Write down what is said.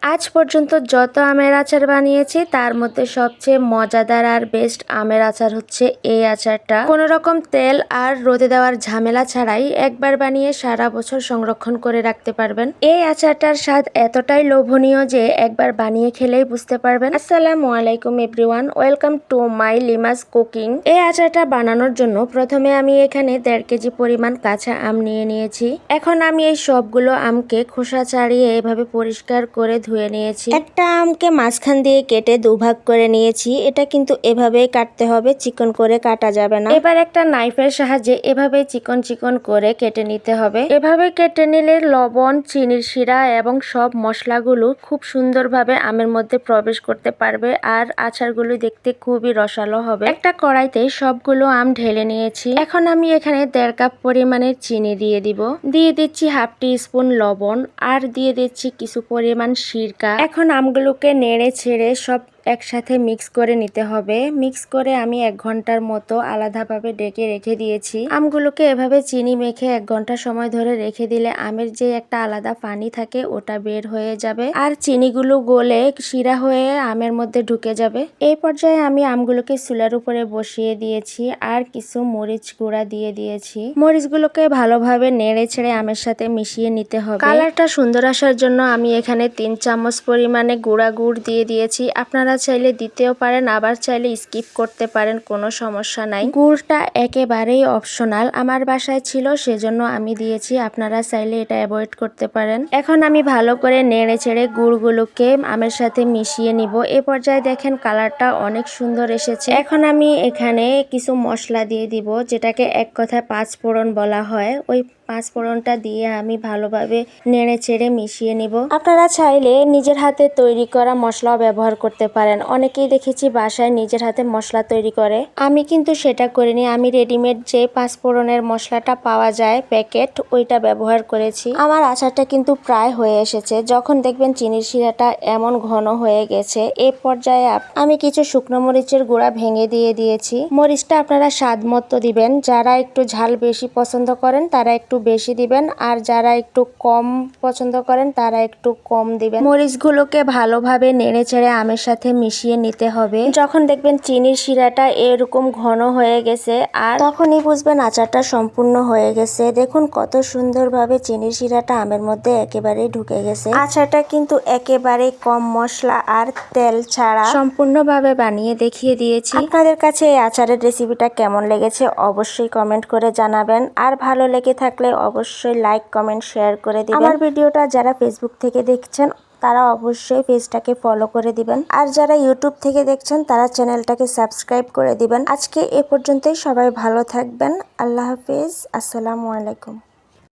আজ পর্যন্ত যত আমের আচার বানিয়েছি তার মধ্যে সবচেয়ে মজাদার আর বেস্ট আমের আচার হচ্ছে এই আচারটা। কোনো রকম তেল আর রোদে দেওয়ার ঝামেলা ছাড়াই একবার বানিয়ে সারা বছর সংরক্ষণ করে রাখতে পারবেন। এই আচারটার স্বাদ এতটাই লোভনীয় যে একবার বানিয়ে খেলেই বুঝতে পারবেন। আসসালামু আলাইকুম everyone, welcome to my Limas cooking. এই আচারটা বানানোর জন্য প্রথমে আমি এখানে 1.5 কেজি পরিমাণ কাঁচা আম নিয়ে নিয়েছি। এখন আমি এই সবগুলো আমকে খোসা ছাড়িয়ে এভাবে পরিষ্কার করে ধুয়ে নিয়েছি। একটা আমকে মাঝখান দিয়ে কেটে দুভাগ করে নিয়েছি। এটা কিন্তু এভাবেই কাটতে হবে, চিকন করে কাটা যাবে না। এবার একটা নাইফের সাহায্যে এভাবে চিকন চিকন করে কেটে নিতে হবে। এভাবে কেটে নিলে লবণ, চিনির শিরা এবং সব মশলাগুলো খুব সুন্দরভাবে আমের মধ্যে প্রবেশ করতে পারবে আর আচারগুলো দেখতে খুবই রসালো হবে। একটা কড়াইতে সবগুলো আম ঢেলে নিয়েছি। এখন আমি এখানে 1.5 কাপ পরিমাণের চিনি দিয়ে দিয়ে দিচ্ছি 1/2 টিস্পুন লবণ আর দিয়ে দিচ্ছি কিছু পরিমাণ সিরকা। এখন আমগুলোকে নেড়ে ছেড়ে সব একসাথে মিক্স করে নিতে হবে। মিক্স করে আমি 1 ঘন্টার মতো আলাদাভাবে ডেকে রেখে দিয়েছি। আমগুলোকে এভাবে চিনি মেখে 1 ঘন্টা সময় ধরে রেখে দিলে আমের যে একটা আলাদা পানি থাকে ওটা বের হয়ে যাবে আর চিনিগুলো গলে শিরা হয়ে আমের মধ্যে ঢুকে যাবে। এই পর্যায়ে আমি আমগুলোকে চুলার উপরে বসিয়ে দিয়েছি আর কিছু মরিচ গুঁড়া দিয়ে দিয়েছি। মরিচগুলোকে ভালোভাবে নেড়ে ছেড়ে আমের সাথে মিশিয়ে নিতে হবে। কালারটা সুন্দর আসার জন্য আমি এখানে 3 চামচ পরিমাণে গুঁড়া গুড় দিয়ে দিয়েছি। আপনারা চাইলে দিতেও পারেন, আবার চাইলে স্কিপ করতে পারেন, কোনো সমস্যা নাই। গুড়টা একেবারেই অপশনাল, আমার বাসায় ছিল সেজন্য আমি দিয়েছি, আপনারা চাইলে এটা অ্যাভয়েড করতে পারেন। এখন আমি ভালো করে নেড়ে চেড়ে গুড়গুলোকে আমের সাথে মিশিয়ে নিব। এ পর্যায়ে দেখেন কালারটা অনেক সুন্দর এসেছে। এখন আমি এখানে কিছু মশলা দিয়ে দিব, যেটাকে এক কথায় 5 ফোড়ন বলা হয়। ওই 5 ফোড়নটা দিয়ে আমি ভালোভাবে নেড়ে চেড়ে মিশিয়ে নিব। আপনারা চাইলে নিজের হাতে তৈরি করা মশলাও ব্যবহার করতে পারেন। অনেকেই দেখেছি বাসায় নিজের হাতে মশলা তৈরি করে, আমি কিন্তু সেটা করিনি। আমি রেডিমেড যে 5 ফোড়নের মশলাটা পাওয়া যায় প্যাকেট, ওইটা ব্যবহার করেছি। আমার আচারটা কিন্তু প্রায় হয়ে এসেছে। যখন দেখবেন চিনির শিরাটা এমন ঘন হয়ে গেছে, এই পর্যায়ে আমি কিছু শুকনো মরিচের গুঁড়া ভেঙে দিয়ে দিয়েছি। মরিচটা আপনারা স্বাদ মতো দিবেন। যারা একটু ঝাল বেশি পছন্দ করেন তারা একটু বেশি দিবেন আর যারা একটু কম পছন্দ করেন তারা একটু কম দিবেন। মরিচগুলোকে ভালোভাবে নেড়ে চেড়ে আমের সাথে মিশিয়ে নিতে হবে। যখন দেখবেন চিনির শিরাটা এরকম ঘন হয়ে গেছে আর তখনই বুঝবেন আচারটা সম্পূর্ণ হয়ে গেছে। দেখুন কত সুন্দরভাবে চিনির শিরাটা আমের মধ্যে একেবারেই ঢুকে গেছে। আচারটা কিন্তু একেবারে কম মশলা আর তেল ছাড়া সম্পূর্ণভাবে বানিয়ে দেখিয়ে দিয়েছি। আপনাদের কাছে এই আচারের রেসিপিটা কেমন লেগেছে অবশ্যই কমেন্ট করে জানাবেন আর ভালো লেগে থাকলে অবশ্যই লাইক, কমেন্ট, শেয়ার করে দিবেন। আমার ভিডিওটা যারা ফেসবুক থেকে দেখছেন তারা অবশ্যই পেজটাকে ফলো করে দিবেন আর যারা ইউটিউব থেকে দেখছেন তারা চ্যানেলটাকে সাবস্ক্রাইব করে দিবেন। আজকে এ পর্যন্তই, সবাই ভালো থাকবেন। আল্লাহ হাফেজ, আসসালামু আলাইকুম।